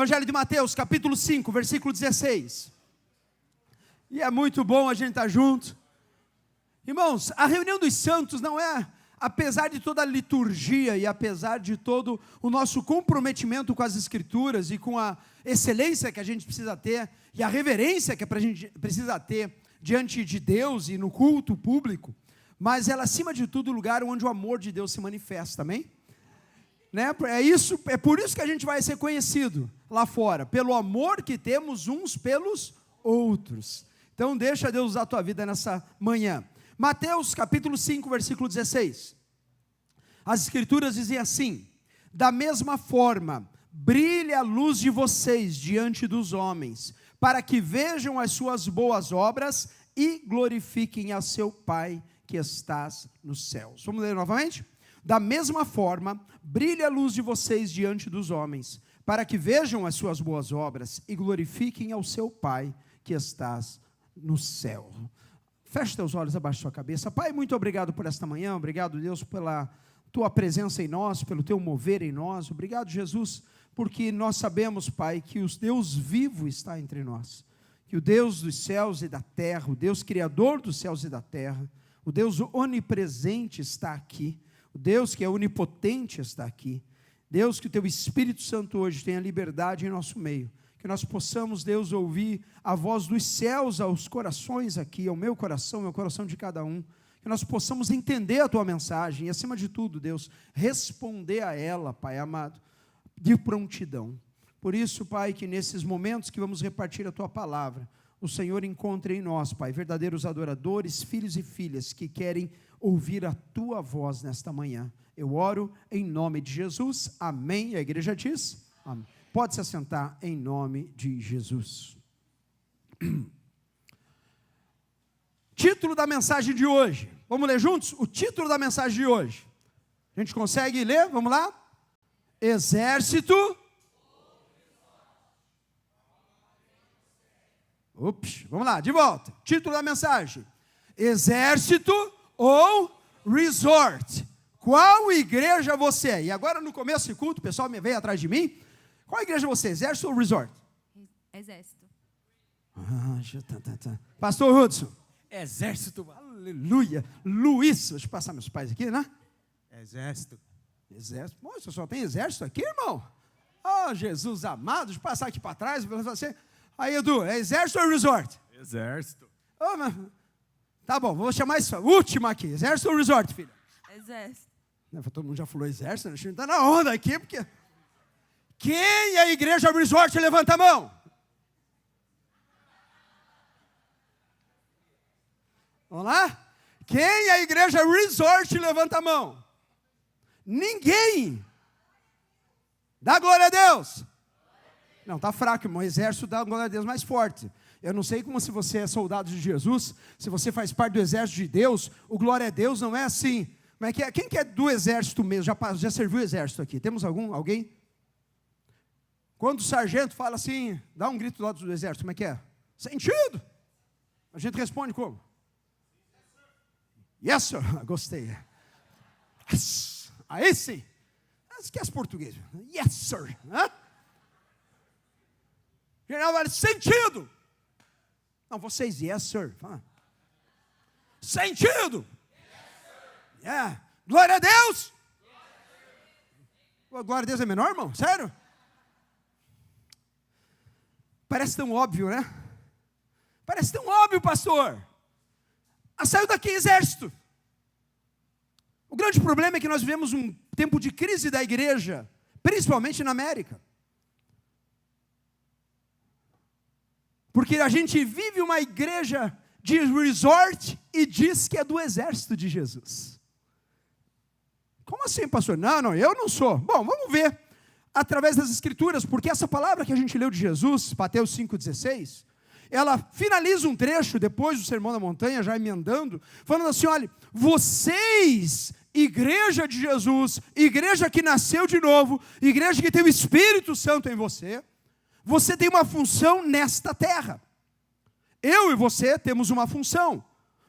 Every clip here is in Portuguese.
Evangelho de Mateus, capítulo 5, versículo 16. E é muito bom a gente estar junto. Irmãos, a reunião dos santos não é, apesar de toda a liturgia e apesar de todo o nosso comprometimento com as Escrituras e com a excelência que a gente precisa ter e a reverência que a gente precisa ter diante de Deus e no culto público, mas ela, acima de tudo, o lugar onde o amor de Deus se manifesta, amém? Né? É por isso que a gente vai ser conhecido lá fora, pelo amor que temos uns pelos outros. Então deixa Deus usar a tua vida nessa manhã. Mateus capítulo 5, versículo 16. As Escrituras dizem assim: da mesma forma, brilhe a luz de vocês diante dos homens, para que vejam as suas boas obras e glorifiquem a seu Pai que estás nos céus. Vamos ler novamente? Da mesma forma, brilhe a luz de vocês diante dos homens, para que vejam as suas boas obras e glorifiquem ao seu Pai que estás no céu. Feche teus olhos abaixo da sua cabeça. Pai, muito obrigado por esta manhã, obrigado, Deus, pela tua presença em nós, pelo teu mover em nós. Obrigado, Jesus, porque nós sabemos, Pai, que o Deus vivo está entre nós, que o Deus dos céus e da terra, o Deus criador dos céus e da terra, o Deus onipresente está aqui, o Deus que é onipotente está aqui. Deus, que o teu Espírito Santo hoje tenha liberdade em nosso meio, que nós possamos, Deus, ouvir a voz dos céus aos corações aqui, ao meu coração, ao coração de cada um, que nós possamos entender a tua mensagem e, acima de tudo, Deus, responder a ela, Pai amado, de prontidão. Por isso, Pai, que nesses momentos que vamos repartir a tua palavra, o Senhor encontre em nós, Pai, verdadeiros adoradores, filhos e filhas que querem ouvir a tua voz nesta manhã. Eu oro em nome de Jesus, amém. E a igreja diz, amém. Pode se assentar em nome de Jesus. Título da mensagem de hoje. Vamos ler juntos? O título da mensagem de hoje. A gente consegue ler? Vamos lá? Exército. Ups, vamos lá, de volta. Título da mensagem: Exército ou Resort? Qual igreja você é? E agora no começo do culto, o pessoal veio atrás de mim. Qual igreja você é? Exército ou Resort? Exército. Pastor Hudson. Exército. Aleluia. Luiz, deixa eu passar meus pais aqui, né? Exército. Exército. Você só tem exército aqui, irmão? Oh, Jesus amado, deixa eu passar aqui para trás. Você... Aí, Edu, é exército ou resort? Exército. Oh, tá bom, vou chamar isso, última aqui. Exército ou resort, filha? Exército. Todo mundo já falou exército, a gente está na onda aqui, porque... Quem é a igreja resort, levanta a mão. Vamos lá? Quem é a igreja resort, levanta a mão. Ninguém. Dá glória a Deus. Não, está fraco, irmão. O exército dá glória a Deus mais forte. Eu não sei como se você é soldado de Jesus, se você faz parte do exército de Deus, o glória a Deus não é assim. Como é que é? Quem que é do exército mesmo? Já serviu o exército aqui? Temos alguém? Quando o sargento fala assim, dá um grito do lado do exército, como é que é? Sentido! A gente responde como? Yes, sir. Gostei. Yes. Aí sim. Esquece português. Yes, sir. General vale sentido. Não, vocês, yes, sir. Sentido. Yes, yeah. Glória a Deus. Glória a Deus é menor, irmão? Sério? Parece tão óbvio, né? Parece tão óbvio, pastor. Saiu daqui exército. O grande problema é que nós vivemos um tempo de crise da igreja, principalmente na América. Porque a gente vive uma igreja de resort e diz que é do exército de Jesus. Como assim, pastor? Não, eu não sou. Bom, vamos ver através das Escrituras, porque essa palavra que a gente leu de Jesus, Mateus 5,16, ela finaliza um trecho depois do Sermão da Montanha, já emendando, falando assim, olha, vocês, igreja de Jesus, igreja que nasceu de novo, igreja que tem o Espírito Santo em você, você tem uma função nesta terra. Eu e você temos uma função,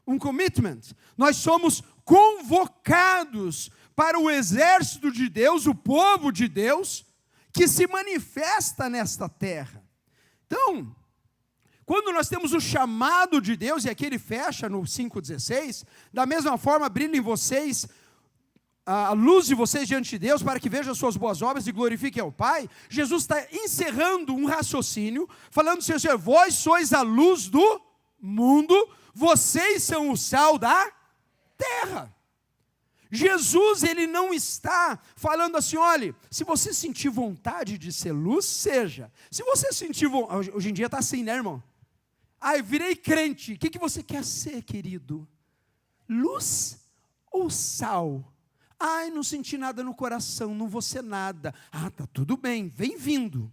um commitment. Nós somos convocados para o exército de Deus, o povo de Deus, que se manifesta nesta terra. Então, quando nós temos o chamado de Deus, e aqui ele fecha no 5,16, da mesma forma brilhe em vocês a luz de vocês diante de Deus, para que vejam as suas boas obras e glorifiquem ao Pai. Jesus está encerrando um raciocínio, falando, Senhor, vós sois a luz do mundo, vocês são o sal da terra. Jesus, ele não está falando assim, olha, se você sentir vontade de ser luz, seja. Se você sentir vontade, hoje em dia está assim, né, irmão? Ai, virei crente, o que você quer ser, querido? Luz ou sal? Ai, não senti nada no coração, não vou ser nada. Ah, tá tudo bem, vem vindo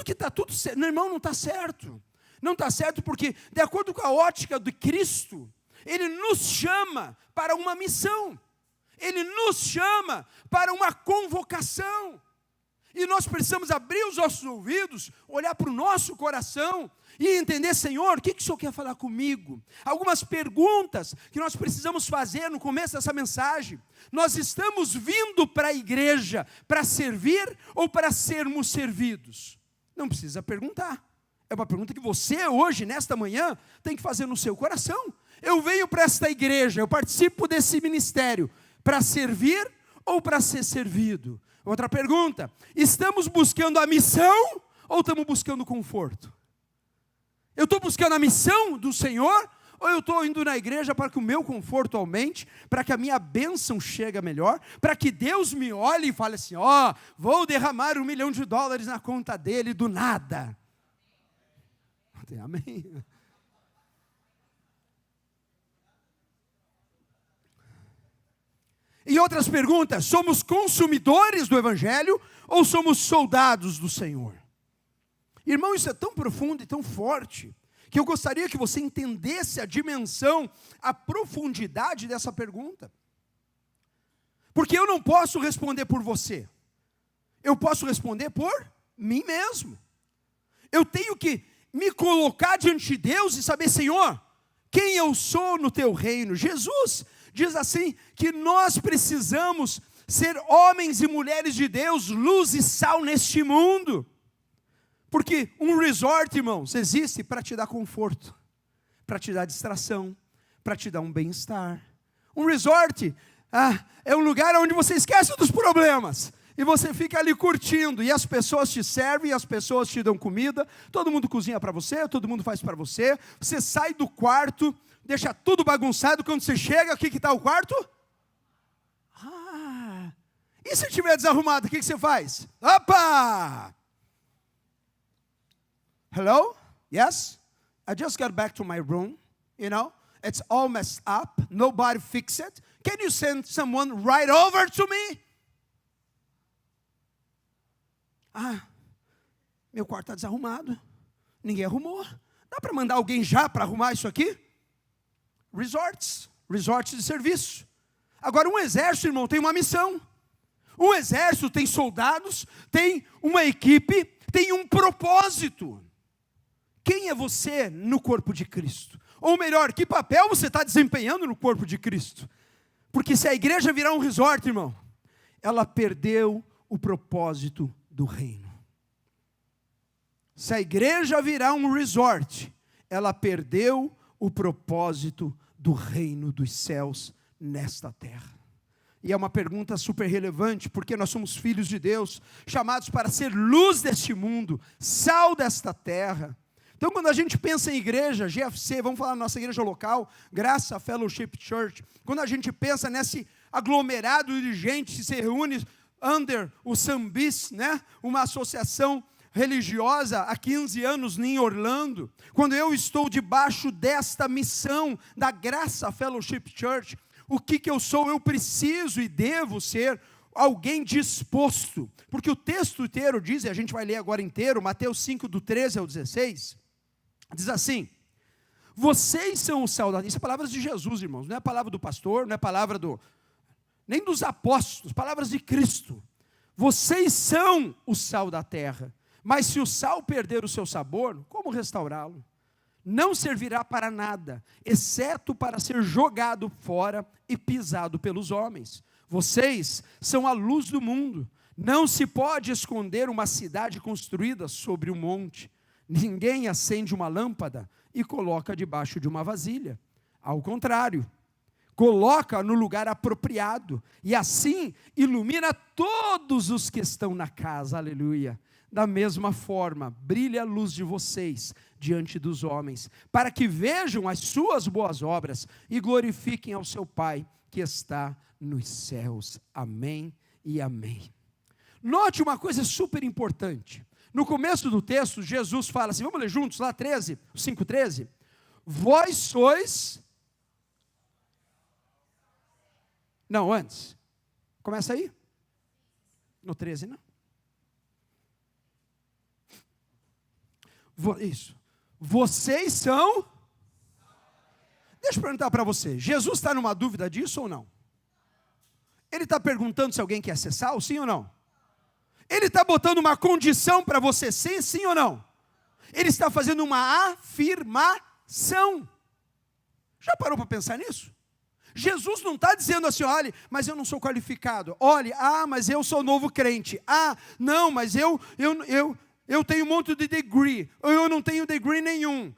que está tudo certo. Não, irmão, não está certo. Não está certo porque, de acordo com a ótica de Cristo, Ele nos chama para uma missão. Ele nos chama para uma convocação. E nós precisamos abrir os nossos ouvidos, olhar para o nosso coração e entender, Senhor, o que o Senhor quer falar comigo? Algumas perguntas que nós precisamos fazer no começo dessa mensagem. Nós estamos vindo para a igreja para servir ou para sermos servidos? Não precisa perguntar. É uma pergunta que você hoje, nesta manhã, tem que fazer no seu coração. Eu venho para esta igreja, eu participo desse ministério para servir ou para ser servido? Outra pergunta, estamos buscando a missão ou estamos buscando conforto? Eu estou buscando a missão do Senhor ou eu estou indo na igreja para que o meu conforto aumente, para que a minha bênção chegue melhor, para que Deus me olhe e fale assim, vou derramar $1 milhão na conta dele do nada. Amém? E outras perguntas, somos consumidores do Evangelho ou somos soldados do Senhor? Irmão, isso é tão profundo e tão forte, que eu gostaria que você entendesse a dimensão, a profundidade dessa pergunta. Porque eu não posso responder por você, eu posso responder por mim mesmo. Eu tenho que me colocar diante de Deus e saber, Senhor, quem eu sou no teu reino. Jesus diz assim, que nós precisamos ser homens e mulheres de Deus, luz e sal neste mundo. Porque um resort, irmãos, existe para te dar conforto, para te dar distração, para te dar um bem-estar. Um resort é um lugar onde você esquece dos problemas, e você fica ali curtindo, e as pessoas te servem, e as pessoas te dão comida, todo mundo cozinha para você, todo mundo faz para você, você sai do quarto, deixa tudo bagunçado, quando você chega, o que está o quarto? E se estiver desarrumado, o que você faz? Opa! Hello? Yes? I just got back to my room, it's all messed up, nobody fixed it. Can you send someone right over to me? Meu quarto está desarrumado, ninguém arrumou. Dá para mandar alguém já para arrumar isso aqui? Resorts de serviço. Agora, um exército, irmão, tem uma missão. Um exército tem soldados, tem uma equipe, tem um propósito. Quem é você no corpo de Cristo? Ou melhor, que papel você está desempenhando no corpo de Cristo? Porque se a igreja virar um resort, irmão, ela perdeu o propósito do reino. Se a igreja virar um resort, ela perdeu o propósito do reino dos céus nesta terra. E é uma pergunta super relevante, porque nós somos filhos de Deus, chamados para ser luz deste mundo, sal desta terra. Então, quando a gente pensa em igreja, GFC, vamos falar da nossa igreja local, Graça Fellowship Church, quando a gente pensa nesse aglomerado de gente que se reúne under o Sambis, uma associação religiosa há 15 anos em Orlando, quando eu estou debaixo desta missão da Graça Fellowship Church, o que eu sou? Eu preciso e devo ser alguém disposto, porque o texto inteiro diz, e a gente vai ler agora inteiro, Mateus 5, do 13 ao 16, diz assim, vocês são o sal da terra. Isso é palavras de Jesus, irmãos, não é palavra do pastor, não é palavra nem dos apóstolos, palavras de Cristo. Vocês são o sal da terra, mas se o sal perder o seu sabor, como restaurá-lo? Não servirá para nada, exceto para ser jogado fora e pisado pelos homens. Vocês são a luz do mundo. Não se pode esconder uma cidade construída sobre um monte. Ninguém acende uma lâmpada e coloca debaixo de uma vasilha. Ao contrário, coloca no lugar apropriado, e assim ilumina todos os que estão na casa, aleluia. Da mesma forma, brilha a luz de vocês diante dos homens, para que vejam as suas boas obras e glorifiquem ao seu Pai que está nos céus. Amém e amém. Note uma coisa super importante. No começo do texto, Jesus fala assim, vamos ler juntos, lá 5:13. Vós sois... Não, antes. Começa aí. No 13, não. Isso. Vocês são... Deixa eu perguntar para você. Jesus está numa dúvida disso ou não? Ele está perguntando se alguém quer ser sal, sim ou não? Ele está botando uma condição para você ser, sim ou não? Ele está fazendo uma afirmação. Já parou para pensar nisso? Jesus não está dizendo assim, olha, mas eu não sou qualificado. Olha, mas eu sou novo crente. Não, mas eu tenho um monte de degree. Ou eu não tenho degree nenhum.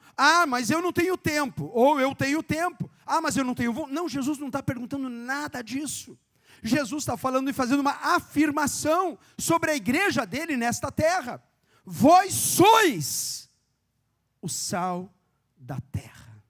Mas eu não tenho tempo. Ou eu tenho tempo. Mas eu não tenho... Não, Jesus não está perguntando nada disso. Jesus está falando e fazendo uma afirmação sobre a igreja dele nesta terra. Vós sois o sal da terra.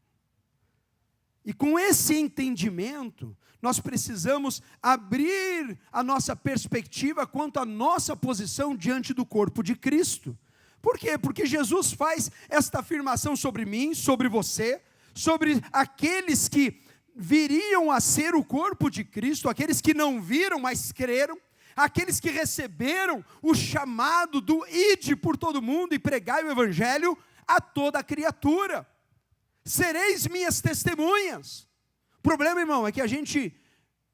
E com esse entendimento, nós precisamos abrir a nossa perspectiva quanto à nossa posição diante do corpo de Cristo. Por quê? Porque Jesus faz esta afirmação sobre mim, sobre você, sobre aqueles que viriam a ser o corpo de Cristo, aqueles que não viram, mas creram, aqueles que receberam o chamado do ide por todo mundo e pregai o evangelho a toda a criatura. Sereis minhas testemunhas. O problema, irmão, é que a gente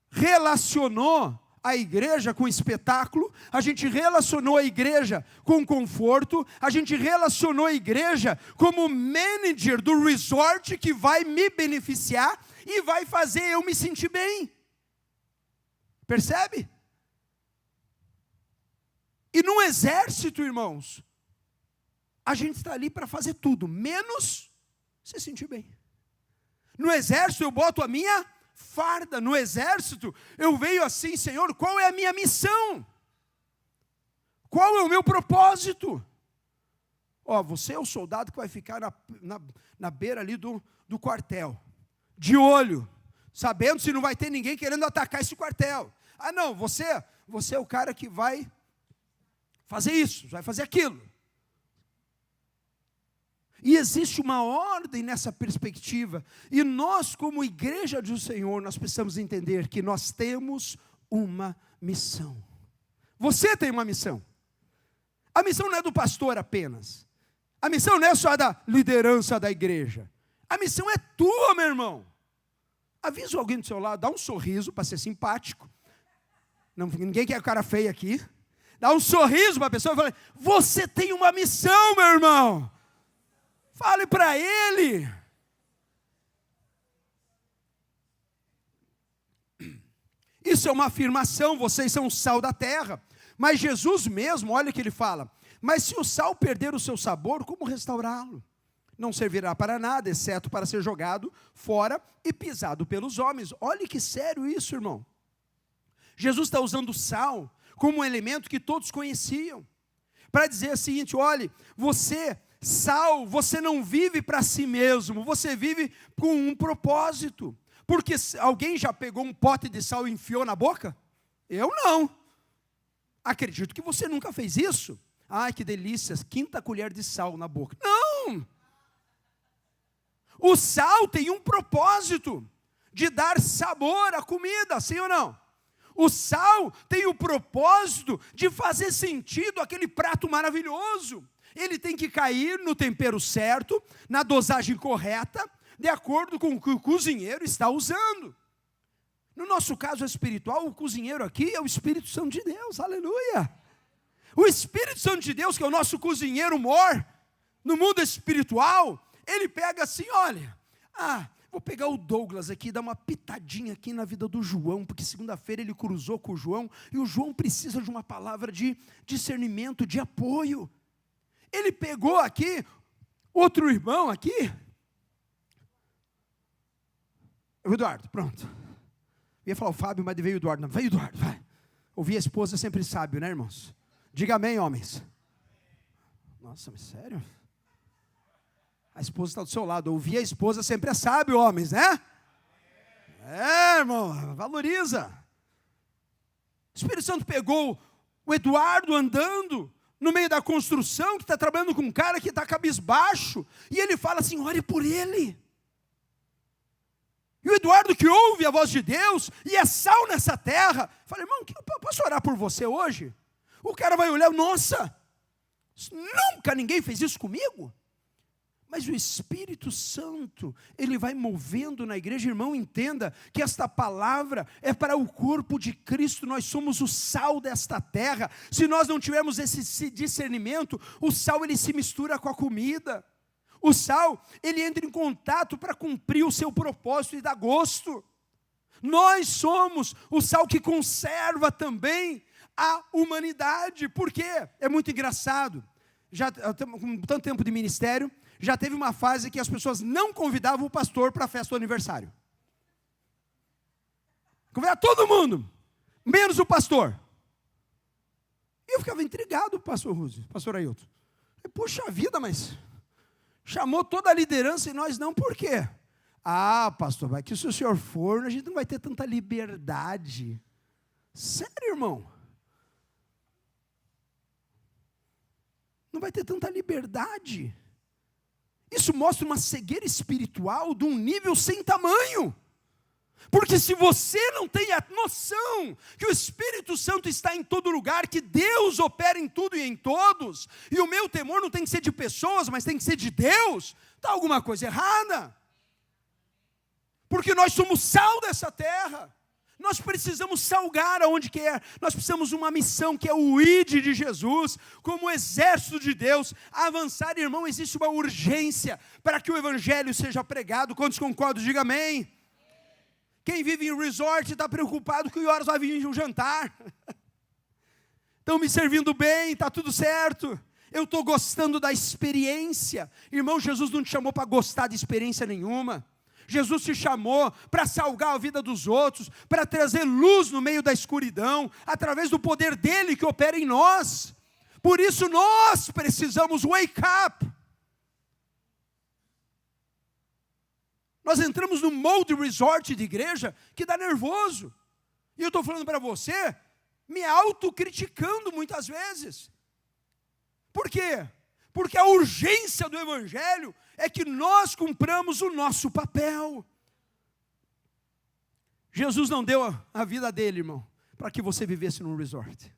relacionou a igreja com espetáculo, a gente relacionou a igreja com conforto, a gente relacionou a igreja como manager do resort que vai me beneficiar e vai fazer eu me sentir bem. Percebe? E no exército, irmãos, a gente está ali para fazer tudo, menos se sentir bem. No exército eu boto a minha farda, no exército eu venho assim, Senhor, qual é a minha missão? Qual é o meu propósito? Você é o soldado que vai ficar na beira ali do quartel, de olho, sabendo se não vai ter ninguém querendo atacar esse quartel. Não, você é o cara que vai fazer isso, vai fazer aquilo. E existe uma ordem nessa perspectiva. E nós, como igreja do Senhor, nós precisamos entender que nós temos uma missão. Você tem uma missão. A missão não é do pastor apenas. A missão não é só da liderança da igreja. A missão é tua, meu irmão. Avisa alguém do seu lado, dá um sorriso para ser simpático. Não, ninguém quer cara feio aqui. Dá um sorriso para a pessoa e fala, você tem uma missão, meu irmão. Fale para ele. Isso é uma afirmação, vocês são o sal da terra. Mas Jesus mesmo, olha o que ele fala. Mas se o sal perder o seu sabor, como restaurá-lo? Não servirá para nada, exceto para ser jogado fora e pisado pelos homens. Olha que sério isso, irmão. Jesus está usando o sal como um elemento que todos conheciam. Para dizer o seguinte, olhe, sal, você não vive para si mesmo, você vive com um propósito. Porque alguém já pegou um pote de sal e enfiou na boca? Eu não. Acredito que você nunca fez isso. Ai, que delícia, 5ª colher de sal na boca. Não! O sal tem um propósito de dar sabor à comida, sim ou não? O sal tem o propósito de fazer sentido aquele prato maravilhoso. Ele tem que cair no tempero certo, na dosagem correta, de acordo com o que o cozinheiro está usando. No nosso caso espiritual, o cozinheiro aqui é o Espírito Santo de Deus, aleluia. O Espírito Santo de Deus, que é o nosso cozinheiro mor, no mundo espiritual, ele pega assim, olha, Vou pegar o Douglas aqui e dar uma pitadinha aqui na vida do João, porque segunda-feira ele cruzou com o João, e o João precisa de uma palavra de discernimento, de apoio. Ele pegou aqui, outro irmão aqui, o Eduardo, pronto. Eu ia falar o Fábio, mas veio o Eduardo. Não, veio o Eduardo, vai. Ouvir a esposa é sempre sábio, né, irmãos? Diga amém, homens. Nossa, mas sério? A esposa está do seu lado. Ouvir a esposa sempre é sábio, homens, né? É, irmão, valoriza. O Espírito Santo pegou o Eduardo andando no meio da construção, que está trabalhando com um cara que está cabisbaixo, e ele fala assim, ore por ele. E o Eduardo, que ouve a voz de Deus e é sal nessa terra, fala, irmão, eu posso orar por você hoje? O cara vai olhar, nossa, nunca ninguém fez isso comigo. Mas o Espírito Santo, ele vai movendo na igreja. Irmão, entenda que esta palavra é para o corpo de Cristo. Nós somos o sal desta terra. Se nós não tivermos esse discernimento, o sal ele se mistura com a comida. O sal, ele entra em contato para cumprir o seu propósito e dar gosto. Nós somos o sal que conserva também a humanidade. Por quê? É muito engraçado. Já com tanto tempo de ministério, já teve uma fase que as pessoas não convidavam o pastor para a festa do aniversário. Convidava todo mundo, menos o pastor. E eu ficava intrigado, pastor Rússio, pastor Ailton. Puxa vida, mas chamou toda a liderança e nós não, por quê? Ah, pastor, vai que se o senhor for, a gente não vai ter tanta liberdade. Sério, irmão? Não vai ter tanta liberdade. Isso mostra uma cegueira espiritual de um nível sem tamanho. Porque se você não tem a noção que o Espírito Santo está em todo lugar, que Deus opera em tudo e em todos, e o meu temor não tem que ser de pessoas, mas tem que ser de Deus, está alguma coisa errada. Porque nós somos sal dessa terra. Nós precisamos salgar aonde quer. Nós precisamos de uma missão que é o ID de Jesus, como o exército de Deus, avançar. Irmão, existe uma urgência para que o evangelho seja pregado. Quantos concordam? Diga amém. Quem vive em resort está preocupado que horas vai vir um jantar. Estão me servindo bem, está tudo certo. Eu estou gostando da experiência. Irmão, Jesus não te chamou para gostar de experiência nenhuma. Jesus te chamou para salgar a vida dos outros, para trazer luz no meio da escuridão, através do poder dele que opera em nós. Por isso nós precisamos wake up. Nós entramos no molde resort de igreja que dá nervoso. E eu estou falando para você, me autocriticando muitas vezes. Por quê? Porque a urgência do evangelho é que nós cumpramos o nosso papel. Jesus não deu a vida dele, irmão, para que você vivesse num resort.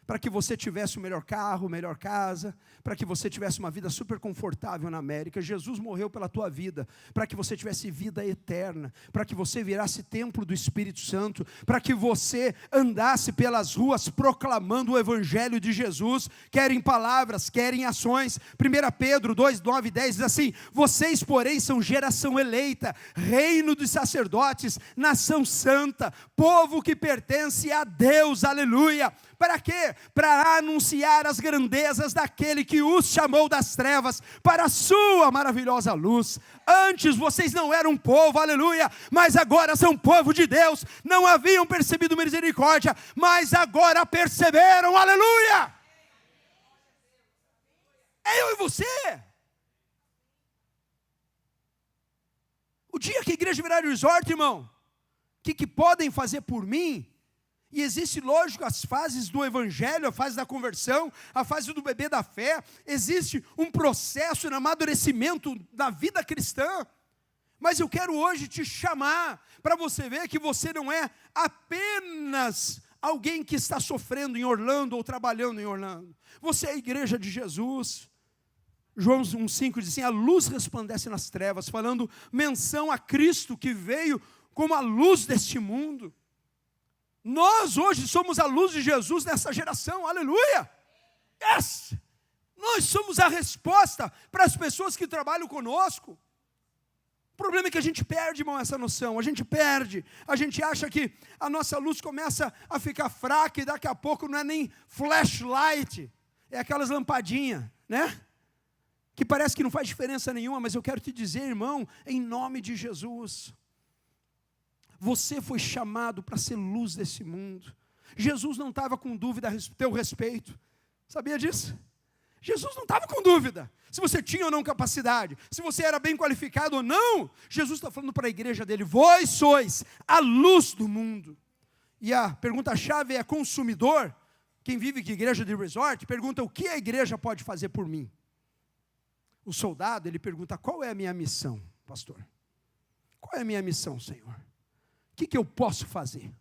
Para que você tivesse o melhor carro, melhor casa, para que você tivesse uma vida super confortável na América. Jesus morreu pela tua vida, para que você tivesse vida eterna, para que você virasse templo do Espírito Santo, para que você andasse pelas ruas proclamando o Evangelho de Jesus, quer em palavras, quer em ações. 1 Pedro 2, 9 e 10 diz assim, vocês, porém, são geração eleita, reino dos sacerdotes, nação santa, povo que pertence a Deus, aleluia. Para quê? Para anunciar as grandezas daquele que os chamou das trevas para a sua maravilhosa luz. Antes vocês não eram povo, aleluia, mas agora são povo de Deus. Não haviam percebido misericórdia, mas agora perceberam, aleluia. É eu e você. O dia que a igreja virar resort, irmão, o que podem fazer por mim? E existe, lógico, as fases do evangelho, a fase da conversão, a fase do bebê da fé. Existe um processo de amadurecimento da vida cristã. Mas eu quero hoje te chamar para você ver que você não é apenas alguém que está sofrendo em Orlando ou trabalhando em Orlando. Você é a igreja de Jesus. João 1,5 diz assim, a luz resplandece nas trevas, falando menção a Cristo que veio como a luz deste mundo. Nós hoje somos a luz de Jesus nessa geração, aleluia! Yes! Nós somos a resposta para as pessoas que trabalham conosco. O problema é que a gente perde, irmão, essa noção. A gente perde. A gente acha que a nossa luz começa a ficar fraca e daqui a pouco não é nem flashlight. É aquelas lampadinhas, né? Que parece que não faz diferença nenhuma, mas eu quero te dizer, irmão, em nome de Jesus, você foi chamado para ser luz desse mundo. Jesus não estava com dúvida a teu respeito. Sabia disso? Jesus não estava com dúvida se você tinha ou não capacidade, se você era bem qualificado ou não. Jesus está falando para a igreja dele: vós sois a luz do mundo. E a pergunta-chave é: consumidor, quem vive de igreja de resort, pergunta: o que a igreja pode fazer por mim? O soldado, ele pergunta: qual é a minha missão, pastor? Qual é a minha missão, Senhor? O que eu posso fazer?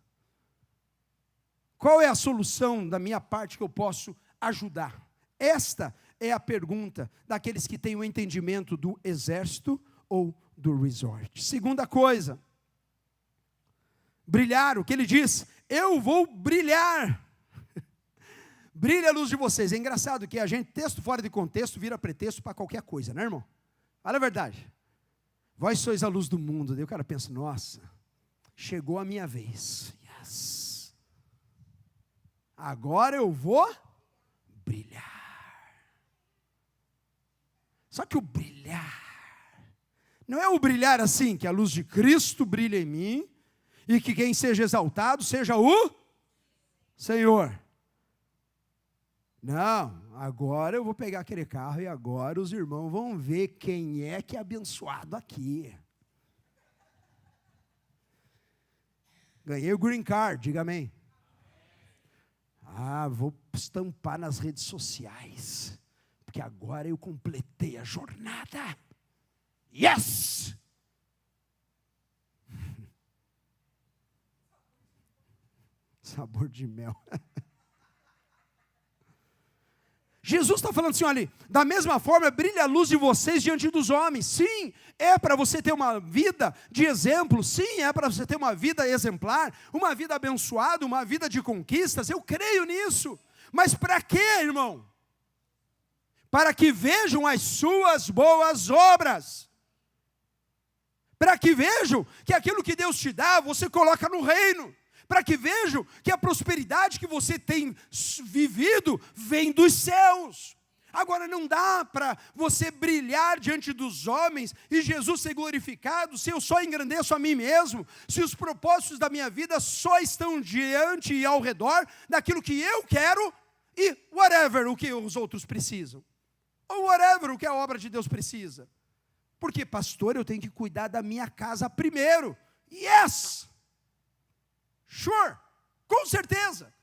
Qual é a solução da minha parte que eu posso ajudar? Esta é a pergunta daqueles que têm o entendimento do exército ou do resort. Segunda coisa, brilhar. O que ele diz? Eu vou brilhar. Brilha a luz de vocês. É engraçado que a gente, texto fora de contexto, vira pretexto para qualquer coisa, né, irmão? Fala a verdade. Vós sois a luz do mundo. Daí o cara pensa: nossa, chegou a minha vez. Yes. Agora eu vou brilhar. Só que o brilhar não é o brilhar assim, que a luz de Cristo brilha em mim e que quem seja exaltado seja o Senhor. Não, agora eu vou pegar aquele carro e agora os irmãos vão ver quem é que é abençoado aqui. Ganhei o green card, diga amém. Vou estampar nas redes sociais, porque agora eu completei a jornada. Yes! Sabor de mel. Jesus está falando assim: olha, da mesma forma brilha a luz de vocês diante dos homens. Sim, é para você ter uma vida de exemplo. Sim, é para você ter uma vida exemplar, uma vida abençoada, uma vida de conquistas. Eu creio nisso. Mas para quê, irmão? Para que vejam as suas boas obras. Para que vejam que aquilo que Deus te dá, você coloca no reino. Para que vejam que a prosperidade que você tem vivido vem dos céus. Agora, não dá para você brilhar diante dos homens e Jesus ser glorificado se eu só engrandeço a mim mesmo, se os propósitos da minha vida só estão diante e ao redor daquilo que eu quero e whatever o que os outros precisam, ou whatever o que a obra de Deus precisa. Porque, pastor, eu tenho que cuidar da minha casa primeiro. Yes! Sure, com certeza.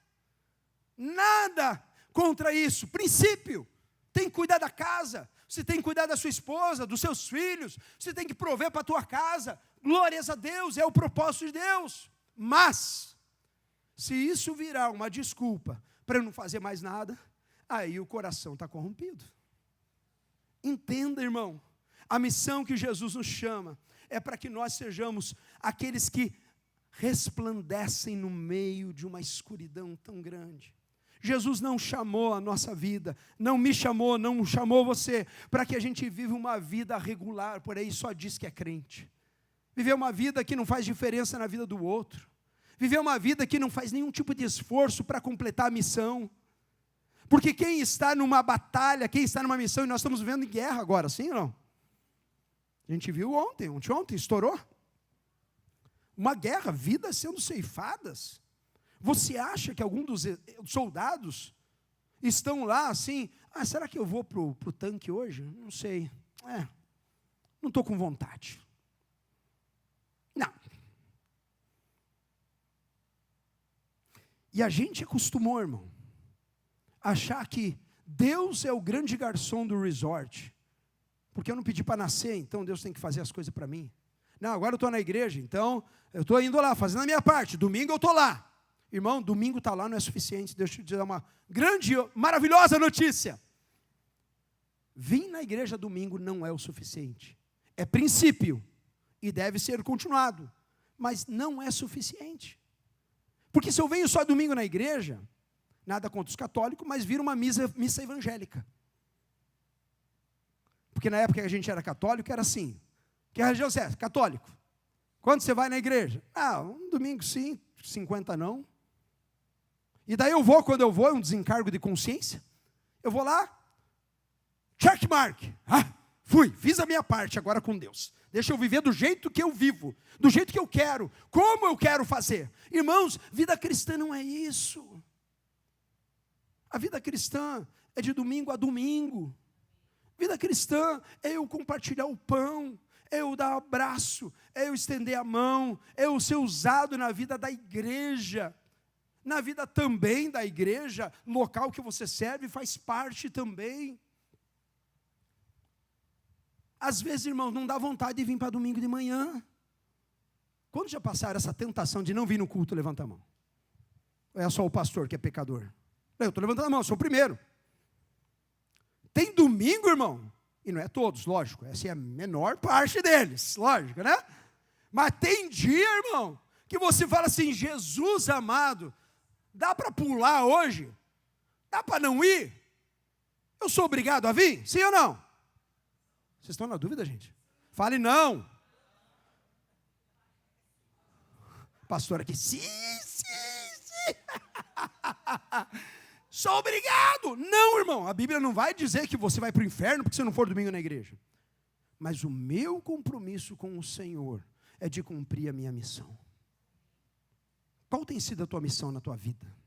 Nada contra isso. Princípio, tem que cuidar da casa. Você tem que cuidar da sua esposa, dos seus filhos. Você tem que prover para a tua casa. Glórias a Deus, é o propósito de Deus. Mas, se isso virar uma desculpa para eu não fazer mais nada, aí o coração está corrompido. Entenda, irmão, a missão que Jesus nos chama é para que nós sejamos aqueles que resplandecem no meio de uma escuridão tão grande. Jesus não chamou a nossa vida, não me chamou, não chamou você, para que a gente viva uma vida regular, por aí só diz que é crente. Viver uma vida que não faz diferença na vida do outro. Viver uma vida que não faz nenhum tipo de esforço para completar a missão. Porque quem está numa batalha, quem está numa missão, e nós estamos vivendo em guerra agora, sim ou não? A gente viu ontem, estourou. Uma guerra, vidas sendo ceifadas. Você acha que algum dos soldados estão lá assim, será que eu vou para o tanque hoje? Não sei, não estou com vontade. Não. E a gente acostumou, irmão, a achar que Deus é o grande garçom do resort, porque eu não pedi para nascer, então Deus tem que fazer as coisas para mim. Não, agora eu estou na igreja, então eu estou indo lá, fazendo a minha parte. Domingo eu estou lá. Irmão, domingo está lá não é suficiente. Deixa eu te dar uma grande, maravilhosa notícia. Vir na igreja domingo não é o suficiente. É princípio e deve ser continuado, mas não é suficiente. Porque se eu venho só domingo na igreja, nada contra os católicos, mas vira uma missa evangélica. Porque na época que a gente era católico, era assim: Que religião você é? Católico. Quando você vai na igreja? Um domingo sim, 50 não. E daí eu vou, quando eu vou, é um desencargo de consciência. Eu vou lá, checkmark. Fui, fiz a minha parte agora com Deus. Deixa eu viver do jeito que eu vivo, do jeito que eu quero, como eu quero fazer. Irmãos, vida cristã não é isso. A vida cristã é de domingo a domingo. Vida cristã é eu compartilhar o pão, é eu dar um abraço, é eu estender a mão, é eu ser usado na vida da igreja. Na vida também da igreja, local que você serve, faz parte também. Às vezes, irmãos, não dá vontade de vir para domingo de manhã. Quando já passaram essa tentação de não vir no culto, levanta a mão. Ou é só o pastor que é pecador? Eu estou levantando a mão, eu sou o primeiro. Tem domingo, irmão, e não é todos, lógico, essa é a menor parte deles, lógico, né? Mas tem dia, irmão, que você fala assim, Jesus amado, dá para pular hoje? Dá para não ir? Eu sou obrigado a vir? Sim ou não? Vocês estão na dúvida, gente? Fale não. Pastor aqui, sim. Sou obrigado. Não, irmão, a Bíblia não vai dizer que você vai para o inferno porque você não for domingo na igreja. Mas o meu compromisso com o Senhor é de cumprir a minha missão. Qual tem sido a tua missão na tua vida?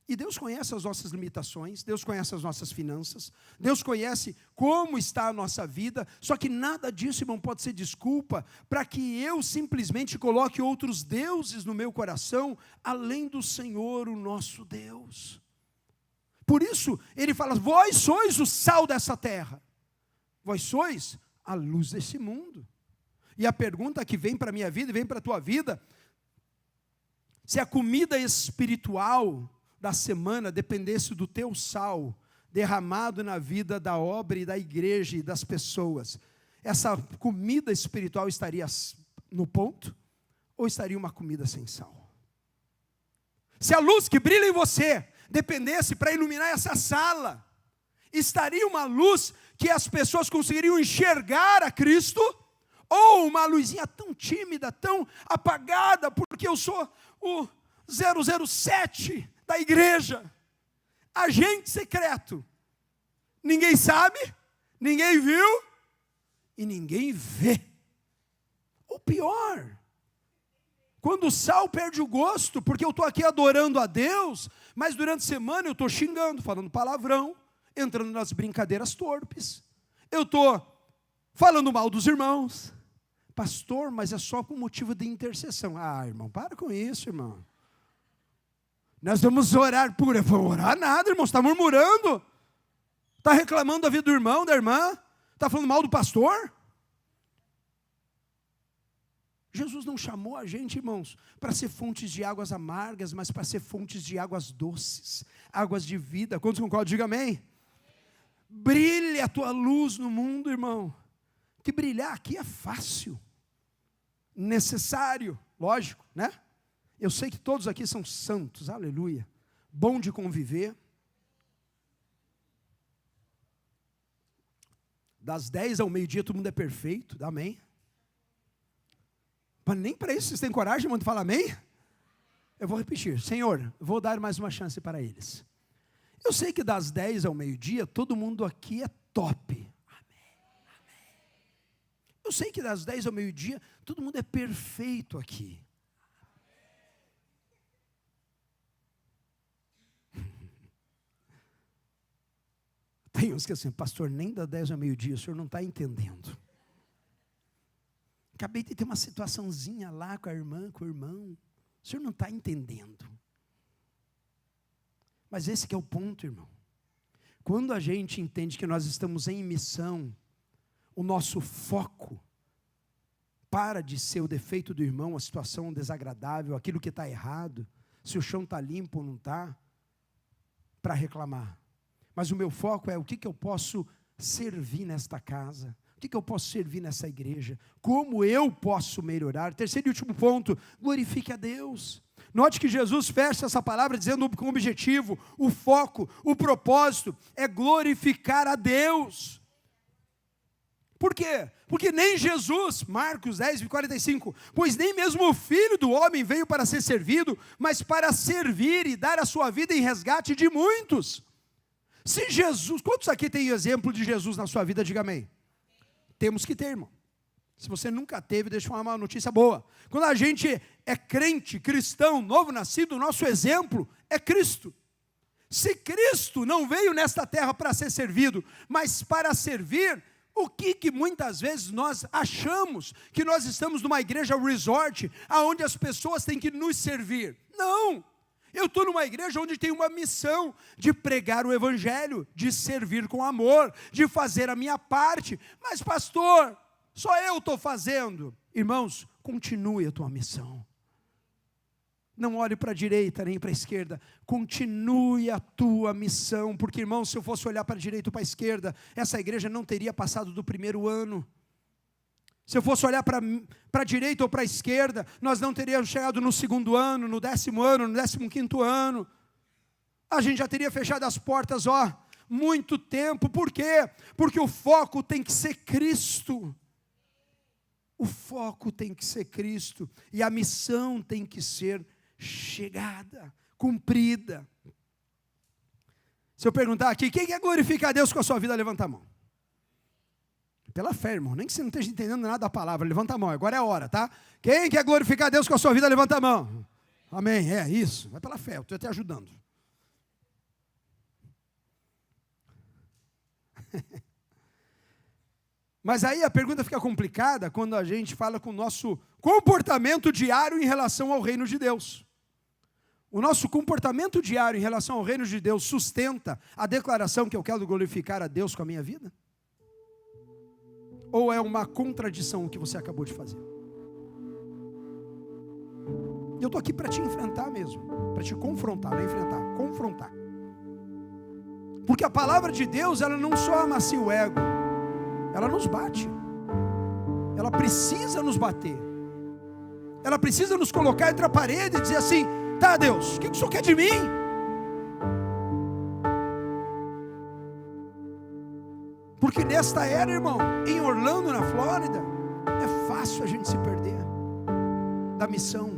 E Deus conhece as nossas limitações, Deus conhece as nossas finanças, Deus conhece como está a nossa vida, só que nada disso, irmão, pode ser desculpa para que eu simplesmente coloque outros deuses no meu coração, além do Senhor, o nosso Deus. Por isso, ele fala, vós sois o sal dessa terra, vós sois a luz desse mundo. E a pergunta que vem para a minha vida e vem para a tua vida, se a comida espiritual da semana dependesse do teu sal derramado na vida da obra e da igreja e das pessoas, essa comida espiritual estaria no ponto ou estaria uma comida sem sal? Se a luz que brilha em você dependesse para iluminar essa sala, estaria uma luz que as pessoas conseguiriam enxergar a Cristo, ou uma luzinha tão tímida, tão apagada, porque eu sou o 007 da igreja, agente secreto, ninguém sabe, ninguém viu, e ninguém vê. O pior, quando o sal perde o gosto, porque eu estou aqui adorando a Deus, mas durante a semana eu estou xingando, falando palavrão, entrando nas brincadeiras torpes, eu estou falando mal dos irmãos. Pastor, mas é só por motivo de intercessão. Irmão, para com isso, irmão. Nós vamos orar por... Vamos orar nada, irmão, você está murmurando. Está reclamando da vida do irmão, da irmã. Está falando mal do pastor. Jesus não chamou a gente, irmãos, para ser fontes de águas amargas, mas para ser fontes de águas doces, águas de vida. Quantos concordam? Diga amém. Brilhe a tua luz no mundo, irmão. Que brilhar aqui é fácil. Necessário, lógico, né? Eu sei que todos aqui são santos, aleluia. Bom de conviver. Das 10 ao meio-dia todo mundo é perfeito, amém? Mas nem para isso vocês têm coragem, irmão, de falar amém? Eu vou repetir, Senhor, vou dar mais uma chance para eles. Eu sei que das 10 ao meio-dia todo mundo aqui é top. Eu sei que das 10 ao meio-dia, todo mundo é perfeito aqui. Tem uns que assim, pastor, nem das 10 ao meio-dia, o senhor não está entendendo. Acabei de ter uma situaçãozinha lá com a irmã, com o irmão. O senhor não está entendendo. Mas esse que é o ponto, irmão. Quando a gente entende que nós estamos em missão, o nosso foco para de ser o defeito do irmão, a situação desagradável, aquilo que está errado, se o chão está limpo ou não está, para reclamar. Mas o meu foco é o que eu posso servir nesta casa, o que eu posso servir nessa igreja, como eu posso melhorar. Terceiro e último ponto, glorifique a Deus. Note que Jesus fecha essa palavra dizendo com o objetivo, o foco, o propósito é glorificar a Deus. Por quê? Porque nem Jesus, Marcos 10:45, pois nem mesmo o Filho do Homem veio para ser servido, mas para servir e dar a sua vida em resgate de muitos. Se Jesus, quantos aqui tem exemplo de Jesus na sua vida? Diga amém. Temos que ter, irmão. Se você nunca teve, deixa eu falar uma notícia boa. Quando a gente é crente, cristão, novo nascido, o nosso exemplo é Cristo. Se Cristo não veio nesta terra para ser servido, mas para servir, o que muitas vezes nós achamos que nós estamos numa igreja resort, aonde as pessoas têm que nos servir? Não! Eu estou numa igreja onde tem uma missão de pregar o evangelho, de servir com amor, de fazer a minha parte. Mas pastor, só eu estou fazendo. Irmãos, continue a tua missão. Não olhe para a direita nem para a esquerda. Continue a tua missão. Porque, irmãos, se eu fosse olhar para a direita ou para a esquerda, essa igreja não teria passado do primeiro ano. Se eu fosse olhar para a direita ou para a esquerda, nós não teríamos chegado no segundo ano, no 10º ano, no 15º ano. A gente já teria fechado as portas, muito tempo. Por quê? Porque o foco tem que ser Cristo. O foco tem que ser Cristo. E a missão tem que ser chegada, cumprida. Se eu perguntar aqui, quem quer glorificar a Deus com a sua vida, levanta a mão. Pela fé, irmão, nem que você não esteja entendendo nada da palavra, levanta a mão, agora é a hora, tá? Quem quer glorificar a Deus com a sua vida, levanta a mão. Amém, é isso, vai pela fé, eu estou te ajudando. Mas aí a pergunta fica complicada quando a gente fala com o nosso comportamento diário em relação ao reino de Deus. O nosso comportamento diário em relação ao reino de Deus sustenta a declaração que eu quero glorificar a Deus com a minha vida? Ou é uma contradição o que você acabou de fazer? Eu estou aqui para te enfrentar mesmo, para te confrontar, não é enfrentar, confrontar. Porque a palavra de Deus, ela não só amacia o ego, ela nos bate. Ela precisa nos bater. Ela precisa nos colocar entre a parede e dizer assim, tá Deus, o que o Senhor quer de mim? Porque nesta era, irmão, em Orlando, na Flórida, é fácil a gente se perder da missão,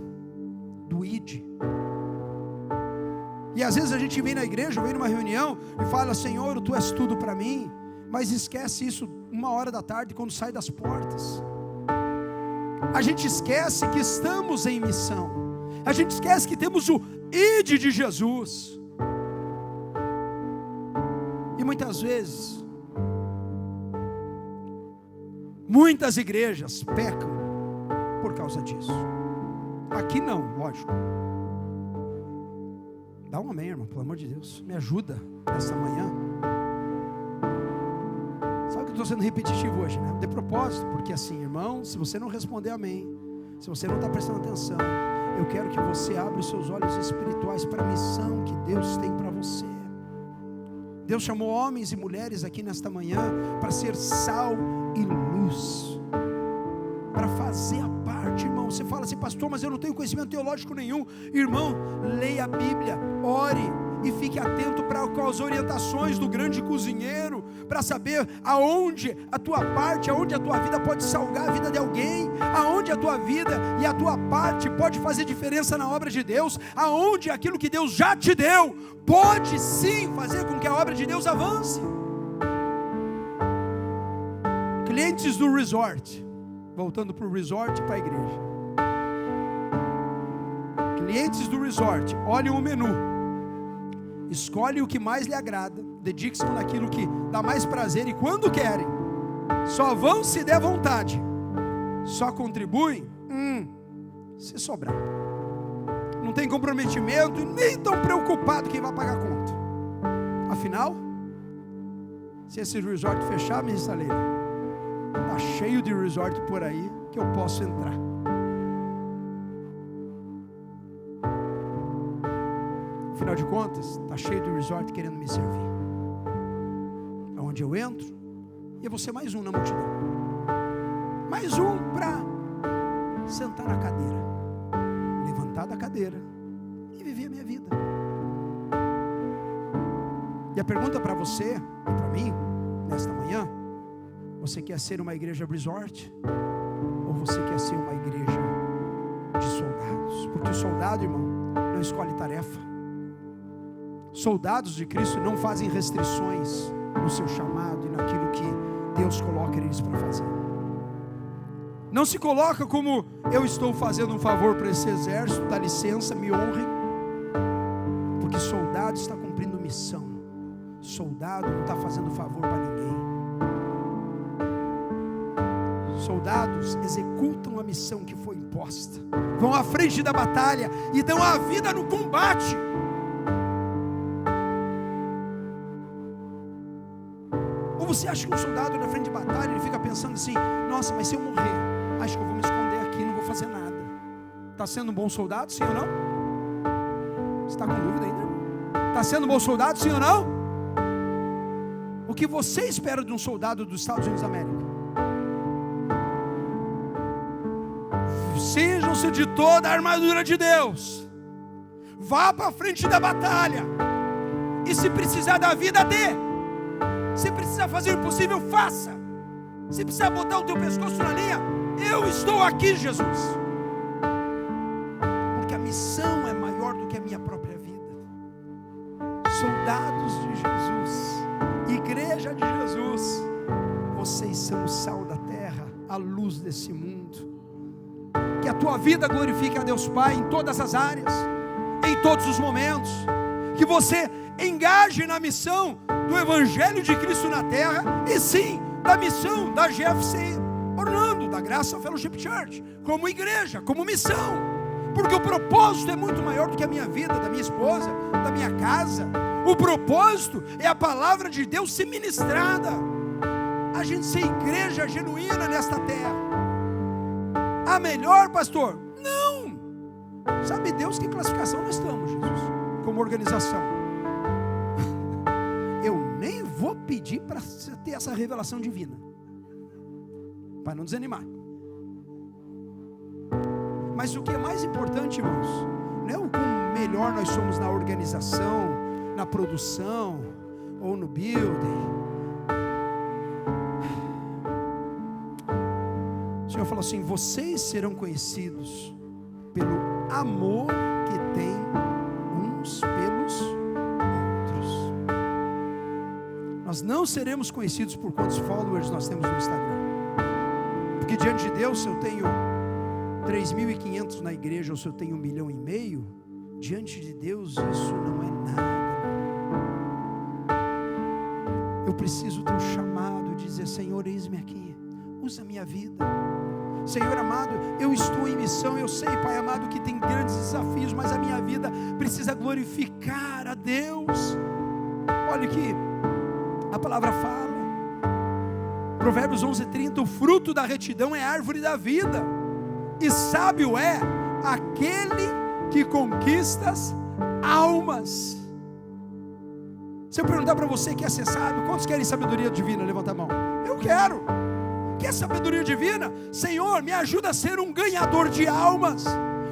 do ID. E às vezes a gente vem na igreja, vem numa reunião e fala, Senhor, Tu és tudo para mim, mas esquece isso 13h quando sai das portas. A gente esquece que estamos em missão. A gente esquece que temos o ID de Jesus. E muitas vezes, muitas igrejas pecam por causa disso. Aqui não, lógico. Dá um amém, irmão, pelo amor de Deus. Me ajuda nesta manhã. Sabe que eu estou sendo repetitivo hoje, né? De propósito, porque assim, irmão, se você não responder amém, se você não está prestando atenção, eu quero que você abra os seus olhos espirituais para a missão que Deus tem para você. Deus chamou homens e mulheres aqui nesta manhã para ser sal e luz, para fazer a parte, irmão. Você fala assim, pastor, mas eu não tenho conhecimento teológico nenhum. Irmão, leia a Bíblia, ore e fique atento para as orientações do grande cozinheiro, para saber aonde a tua parte, aonde a tua vida pode salgar a vida de alguém, aonde a tua vida e a tua parte pode fazer diferença na obra de Deus, aonde aquilo que Deus já te deu pode sim fazer com que a obra de Deus avance. Clientes do resort, voltando para o resort e para a igreja. Clientes do resort, olhem o menu, escolhem o que mais lhe agrada, dediquem-se naquilo que dá mais prazer e quando querem, só vão se der vontade, só contribuem se sobrar. Não tem comprometimento e nem tão preocupado quem vai pagar a conta. Afinal, se esse resort fechar, minha estaleira, está cheio de resort por aí que eu posso entrar. Afinal de contas, está cheio de resort querendo me servir. Aonde eu entro, e eu vou ser mais um na multidão. Mais um para sentar na cadeira, levantar da cadeira e viver a minha vida. E a pergunta para você e para mim, nesta manhã, Você quer ser uma igreja resort? Ou você quer ser uma igreja de soldados? Porque o soldado, irmão, não escolhe tarefa. Soldados de Cristo não fazem restrições no seu chamado e naquilo que Deus coloca eles para fazer. Não se coloca como: eu estou fazendo um favor para esse exército, dá licença, me honrem. Porque soldado está cumprindo missão. Soldado não está fazendo favor para ninguém. Soldados executam a missão que foi imposta, vão à frente da batalha e dão a vida no combate. Ou você acha que um soldado na frente de batalha, ele fica pensando assim: nossa, mas se eu morrer, acho que eu vou me esconder aqui, não vou fazer nada. Está sendo um bom soldado, sim ou não? Você está com dúvida ainda, irmão? Está sendo um bom soldado, sim ou não? O que você espera de um soldado dos Estados Unidos da América? Cinjam-se de toda a armadura de Deus, vá para a frente da batalha, e se precisar da vida, dê. Se precisar fazer o impossível, faça. Se precisar botar o teu pescoço na linha, eu estou aqui, Jesus. Porque a missão é maior do que a minha própria vida. Soldados de Jesus, igreja de Jesus, vocês são o sal da terra, a luz desse mundo. Que a tua vida glorifique a Deus Pai em todas as áreas, em todos os momentos. Que você engaje na missão do Evangelho de Cristo na terra, e sim, da missão da GFC Orlando, da Graça Fellowship Church, como igreja, como missão. Porque o propósito é muito maior do que a minha vida, da minha esposa, da minha casa. O propósito é a palavra de Deus ser ministrada, a gente ser igreja genuína nesta terra. A melhor, pastor? Não. Sabe Deus que classificação nós estamos, Jesus, como organização. Eu nem vou pedir para ter essa revelação divina, para não desanimar. Mas o que é mais importante, irmãos, não é o quão melhor nós somos na organização, na produção ou no building. O Senhor falou assim: vocês serão conhecidos pelo amor que tem uns pelos outros. Nós não seremos conhecidos por quantos followers nós temos no Instagram. Porque diante de Deus, se eu tenho 3.500 na igreja, ou se eu tenho 1,5 milhão, diante de Deus isso não é nada. Eu preciso ter um chamado, dizer: Senhor, eis-me aqui, usa a minha vida. Senhor amado, eu estou em missão, eu sei, Pai amado, que tem grandes desafios, mas a minha vida precisa glorificar a Deus. Olha que a palavra fala, Provérbios 11:30, o fruto da retidão é a árvore da vida, e sábio é aquele que conquista as almas. Se eu perguntar para você que é sábio, quantos querem sabedoria divina? Levanta a mão. Eu quero. Quer sabedoria divina? Senhor, me ajuda a ser um ganhador de almas,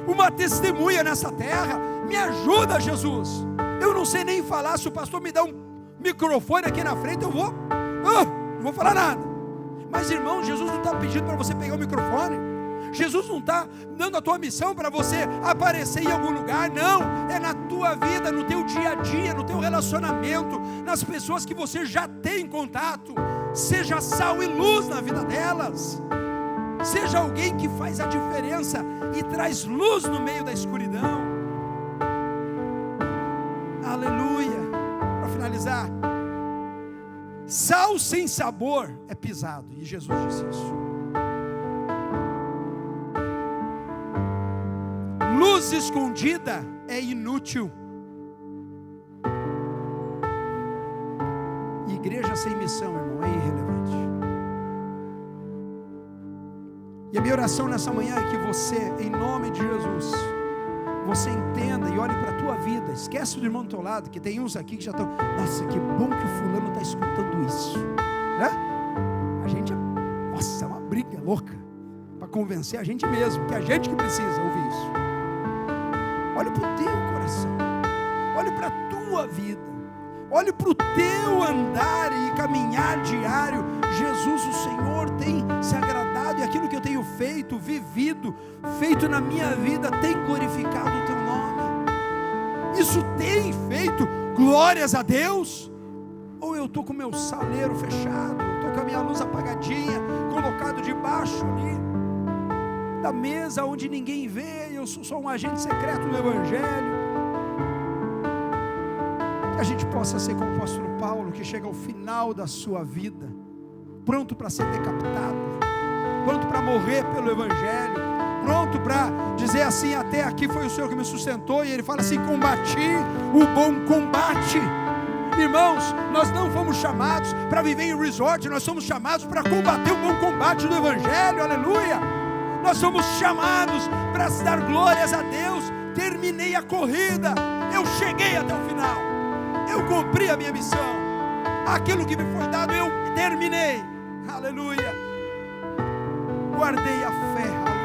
uma testemunha nessa terra. Me ajuda, Jesus. Eu não sei nem falar. Se o pastor me dá um microfone aqui na frente, eu vou não vou falar nada. Mas irmão, Jesus não está pedindo para você pegar o microfone. Jesus não está dando a tua missão para você aparecer em algum lugar. Não, é na tua vida, no teu dia a dia, no teu relacionamento, nas pessoas que você já tem contato. Seja sal e luz na vida delas. Seja alguém que faz a diferença e traz luz no meio da escuridão. Aleluia. Para finalizar, sal sem sabor é pisado, e Jesus disse isso. Luz escondida é inútil. Igreja sem missão, irmão, é irrelevante. E a minha oração nessa manhã é que você, em nome de Jesus, você entenda e olhe para a tua vida. Esquece do irmão do teu lado, que tem uns aqui que já estão: nossa, que bom que o fulano está escutando isso, né? A gente, nossa, é uma briga louca para convencer a gente mesmo, que é a gente que precisa ouvir isso. Olhe para o teu coração, olhe para a tua vida, olhe para o teu andar e caminhar diário. Jesus, o Senhor feito, vivido, feito na minha vida, tem glorificado o teu nome? Isso tem feito glórias a Deus? Ou eu estou com o meu saleiro fechado, estou com a minha luz apagadinha, colocado debaixo ali da mesa onde ninguém vê, eu sou só um agente secreto do Evangelho? Que a gente possa ser como o apóstolo Paulo, que chega ao final da sua vida, pronto para ser decapitado, pronto para morrer pelo Evangelho, pronto para dizer assim: até aqui foi o Senhor que me sustentou. E ele fala assim: combati o bom combate. Irmãos, nós não fomos chamados para viver em resort, nós somos chamados para combater o bom combate do Evangelho, aleluia. Nós somos chamados para dar glórias a Deus. Terminei a corrida, eu cheguei até o final, eu cumpri a minha missão, aquilo que me foi dado eu terminei, aleluia. Guardei a fé, aleluia.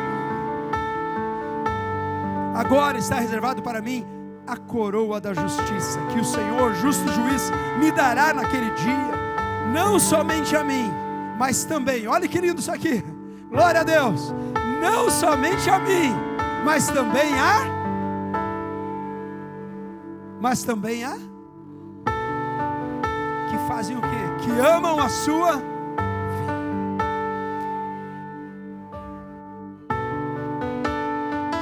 Agora está reservado para mim a coroa da justiça, que o Senhor, justo juiz, me dará naquele dia, não somente a mim, mas também, olha que lindo isso aqui, glória a Deus, não somente a mim, mas também que fazem o quê? Que amam a sua vida.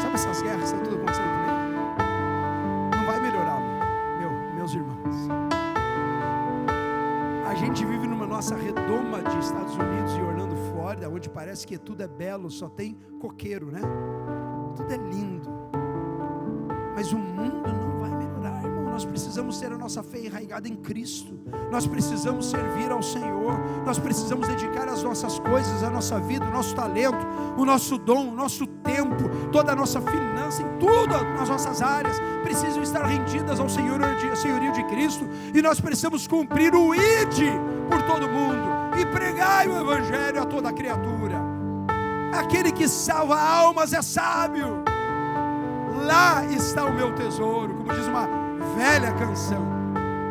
Sabe essas guerras que estão tudo acontecendo por aí? Não vai melhorar, meus irmãos. A gente vive numa nossa redoma de Estados Unidos e Orlando, Flórida, onde parece que tudo é belo, só tem coqueiro, né? Tudo é lindo, mas o mundo não vai melhorar, irmão. Nós precisamos ter a nossa fé enraizada em Cristo, nós precisamos servir ao Senhor, nós precisamos dedicar as nossas coisas, a nossa vida, o nosso talento, o nosso dom, o nosso tempo, toda a nossa finança, em tudo nas nossas áreas, precisam estar rendidas ao senhorio de Cristo, e nós precisamos cumprir o ide por todo mundo, e pregai o Evangelho a toda criatura. Aquele que salva almas é sábio. Lá está o meu tesouro, como diz uma velha canção.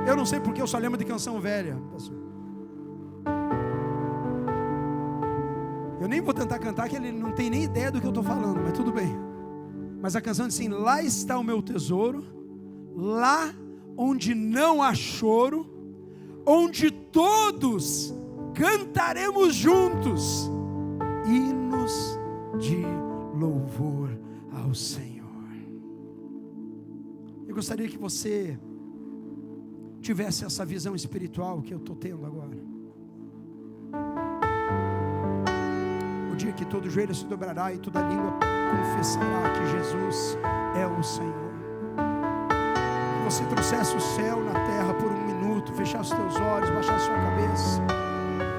Eu não sei porque eu só lembro de canção velha, pastor. Eu nem vou tentar cantar, que ele não tem nem ideia do que eu estou falando, mas tudo bem. Mas a canção diz assim: lá está o meu tesouro, lá onde não há choro, onde todos cantaremos juntos hinos de louvor ao Senhor. Eu gostaria que você tivesse essa visão espiritual que eu estou tendo agora. O dia que todo joelho se dobrará e toda língua confessará que Jesus é o Senhor. Que você trouxesse o céu na terra por um minuto, fechasse os teus olhos, baixasse sua cabeça,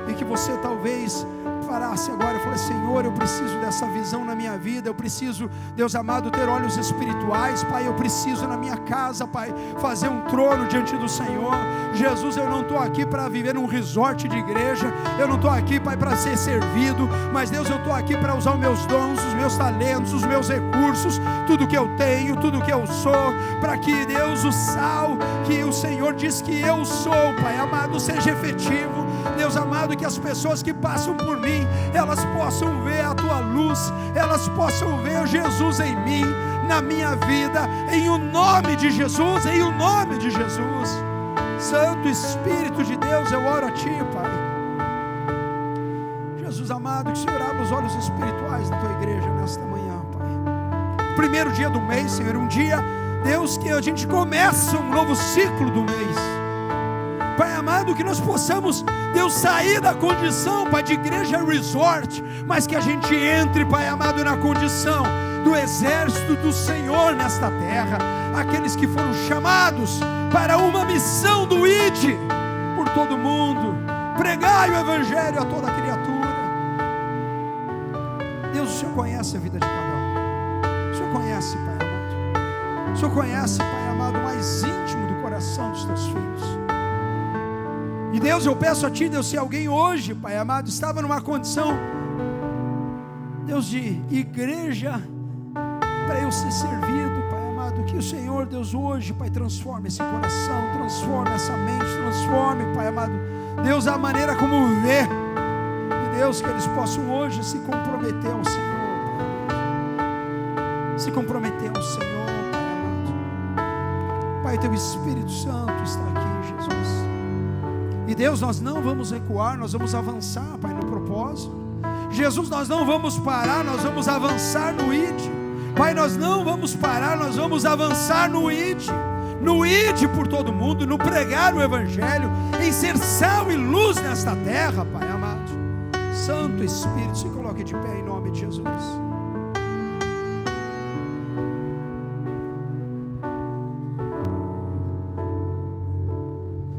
e que você talvez parasse agora e falasse: Senhor, eu preciso dessa visão na minha vida, eu preciso, Deus amado, ter olhos espirituais, Pai, eu preciso na minha casa, Pai, fazer um trono diante do Senhor. Jesus, eu não estou aqui para viver num resort de igreja, eu não estou aqui, Pai, para ser servido, mas Deus, eu estou aqui para usar os meus dons, os meus talentos, os meus recursos, tudo que eu tenho, tudo que eu sou, para que Deus, o sal que o Senhor diz que eu sou, Pai amado, seja efetivo. Deus amado, que as pessoas que passam por mim, elas possam ver a tua luz, elas possam ver Jesus em mim, na minha vida, em o nome de Jesus, em o nome de Jesus. Santo Espírito de Deus, eu oro a Ti, Pai. Jesus amado, que o Senhor abra os olhos espirituais da Tua igreja nesta manhã, Pai. Primeiro dia do mês, Senhor, um dia, Deus, que a gente começa um novo ciclo do mês. Pai amado, que nós possamos, Deus, sair da condição, Pai, de igreja resort, mas que a gente entre, Pai amado, na condição do exército do Senhor nesta terra, aqueles que foram chamados para uma missão do ID por todo mundo, pregai o Evangelho a toda criatura. Deus, o Senhor conhece a vida de cada um, o Senhor conhece, Pai amado, o Senhor conhece, Pai amado, o mais íntimo do coração dos teus filhos. E Deus, eu peço a Ti, Deus, se alguém hoje, Pai amado, estava numa condição, Deus, de igreja, para eu ser servido, Pai amado, que o Senhor, Deus, hoje, Pai, transforme esse coração, transforme essa mente, transforme, Pai amado, Deus, a maneira como vê. E Deus, que eles possam hoje se comprometer ao Senhor. Se comprometer ao Senhor, Pai amado. Pai, Teu Espírito Santo está aqui, Jesus. E Deus, nós não vamos recuar, nós vamos avançar, Pai, no propósito. Jesus, nós não vamos parar, nós vamos avançar no ID. Pai, nós não vamos parar, nós vamos avançar no ID. No ir por todo mundo, no pregar o Evangelho, em ser sal e luz nesta terra, Pai amado. Santo Espírito, se coloque de pé em nome de Jesus.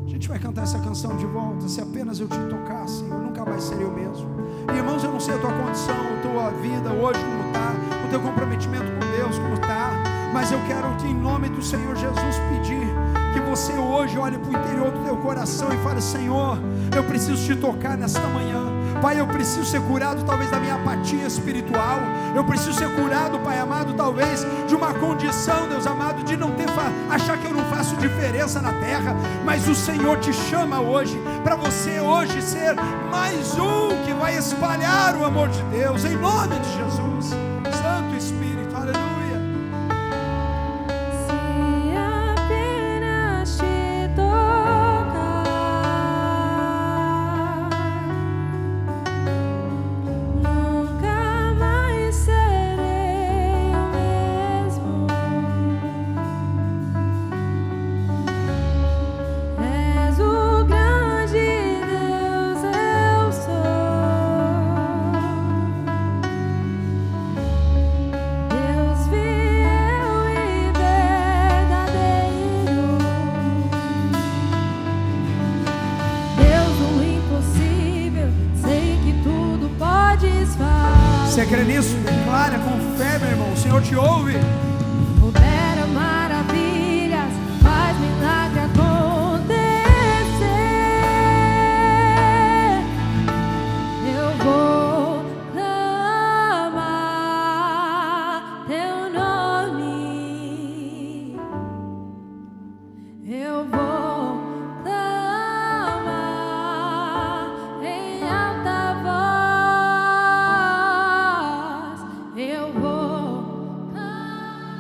A gente vai cantar essa canção de volta. Se apenas eu te tocar, Senhor, nunca mais serei o mesmo. E, irmãos, eu não sei a tua condição, a tua vida hoje como está, o teu comprometimento com Deus como está, mas eu quero que em nome do Senhor Jesus pedir que você hoje olhe para o interior do teu coração e fale: Senhor, eu preciso te tocar nesta manhã. Pai, eu preciso ser curado talvez da minha apatia espiritual. Eu preciso ser curado, Pai amado, talvez de uma condição, Deus amado, de não ter achar que eu não faço diferença na terra. Mas o Senhor te chama hoje, para você hoje ser mais um que vai espalhar o amor de Deus, em nome de Jesus. Santo Espírito, aleluia. Você crê nisso? Declara com fé, meu irmão. O Senhor te ouve. Opera maravilhas, faz milagre acontecer. Eu vou clamar teu nome. Eu vou clamar em alta voz. Eu vou clamar.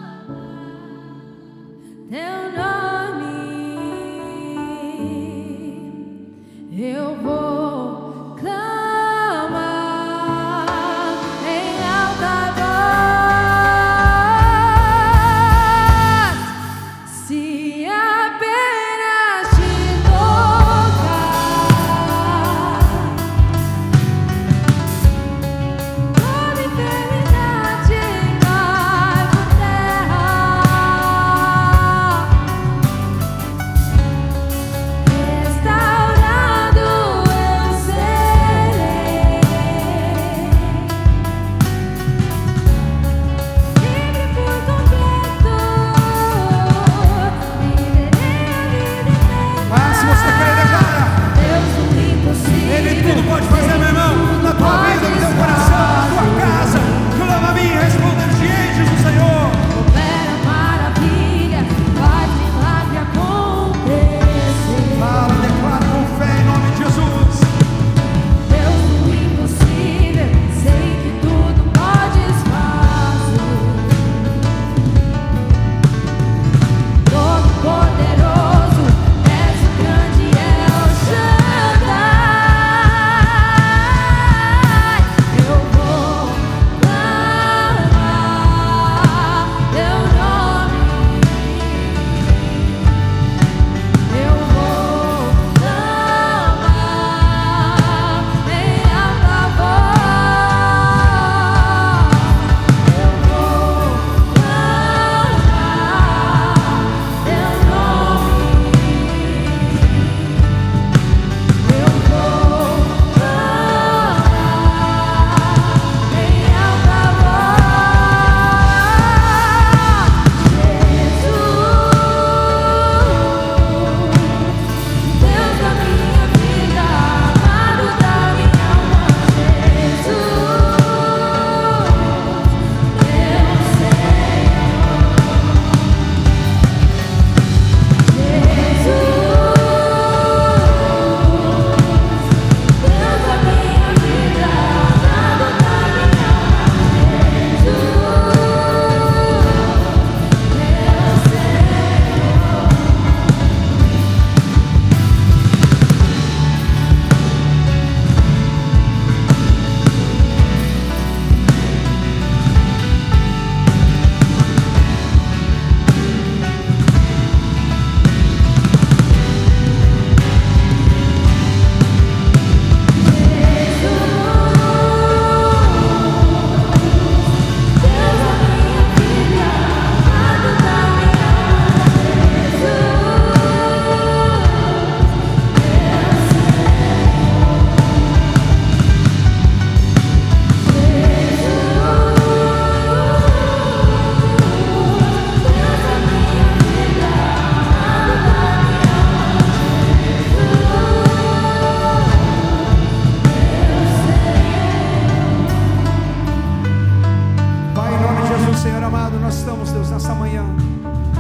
nessa manhã.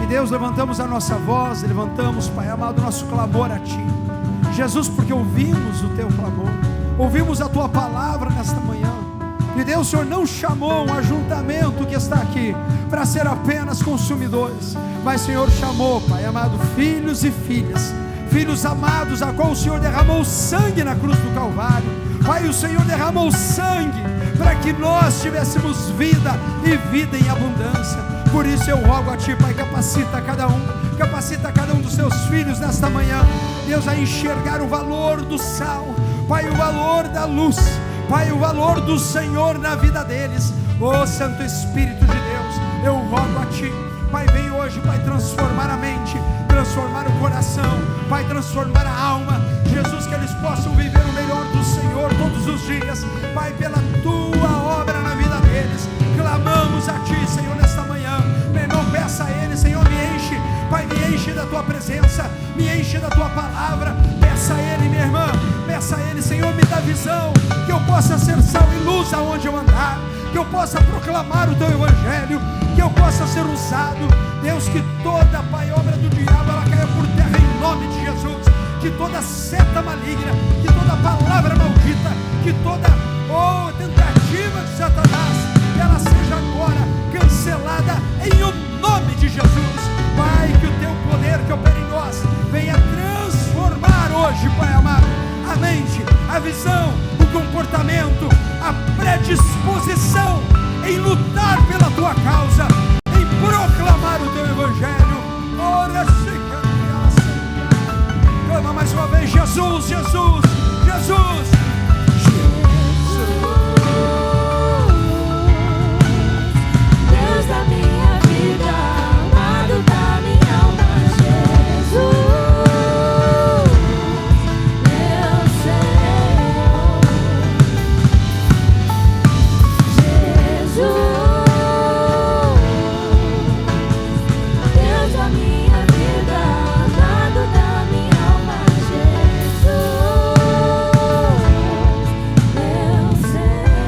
E Deus, levantamos a nossa voz, levantamos, Pai amado, o nosso clamor a Ti, Jesus, porque ouvimos o Teu clamor, ouvimos a Tua palavra nesta manhã. E Deus, o Senhor não chamou um ajuntamento que está aqui para ser apenas consumidores, mas o Senhor chamou, Pai amado, filhos e filhas, filhos amados, a qual o Senhor derramou sangue na cruz do Calvário. Pai, o Senhor derramou sangue para que nós tivéssemos vida e vida em abundância. Por isso eu rogo a Ti, Pai, capacita cada um dos Teus filhos nesta manhã, Deus, a enxergar o valor do sal, Pai, o valor da luz, Pai, o valor do Senhor na vida deles. Ó Santo Espírito de Deus, eu rogo a Ti, Pai, vem hoje, Pai, transformar a mente, transformar o coração, Pai, transformar a alma, Jesus, que eles possam viver o melhor do Senhor todos os dias, Pai, pela Tua obra na vida deles. Clamamos a Ti, Senhor, nesta manhã. Meu irmão, peça a Ele, Senhor, me enche, Pai, me enche da Tua presença, me enche da Tua palavra. Peça a Ele, minha irmã, peça a Ele, Senhor, me dá visão, que eu possa ser sal e luz aonde eu andar, que eu possa proclamar o Teu Evangelho, que eu possa ser usado, Deus, que toda, Pai, obra do diabo, ela caia por terra em nome de Jesus, que toda seta maligna, que toda palavra maldita, que toda tentativa de Satanás, ela seja agora cancelada em o nome de Jesus. Pai, que o Teu poder que opera em nós venha transformar hoje, Pai amado, a mente, a visão, o comportamento, a predisposição em lutar pela Tua causa, em proclamar o Teu Evangelho. Ora, clama mais uma vez, Jesus, Jesus, Jesus. Deus da minha vida, amado da minha alma, Jesus, meu Senhor, Jesus, Deus da minha vida, amado da minha alma, Jesus, meu Senhor.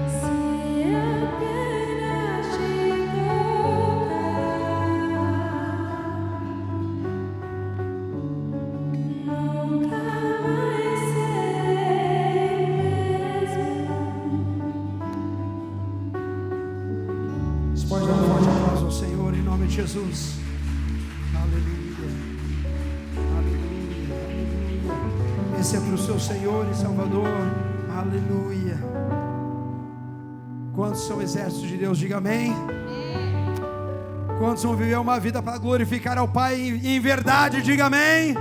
Se apenas te tocar, nunca mais serei mesmo. Você pode dar um forte aplauso ao Senhor em nome de Jesus. Aleluia, aleluia, aleluia. Esse é para o seu Senhor e Salvador. Aleluia. Quantos são exércitos de Deus? Diga amém. Quantos vão viver uma vida para glorificar ao Pai em verdade? Diga amém.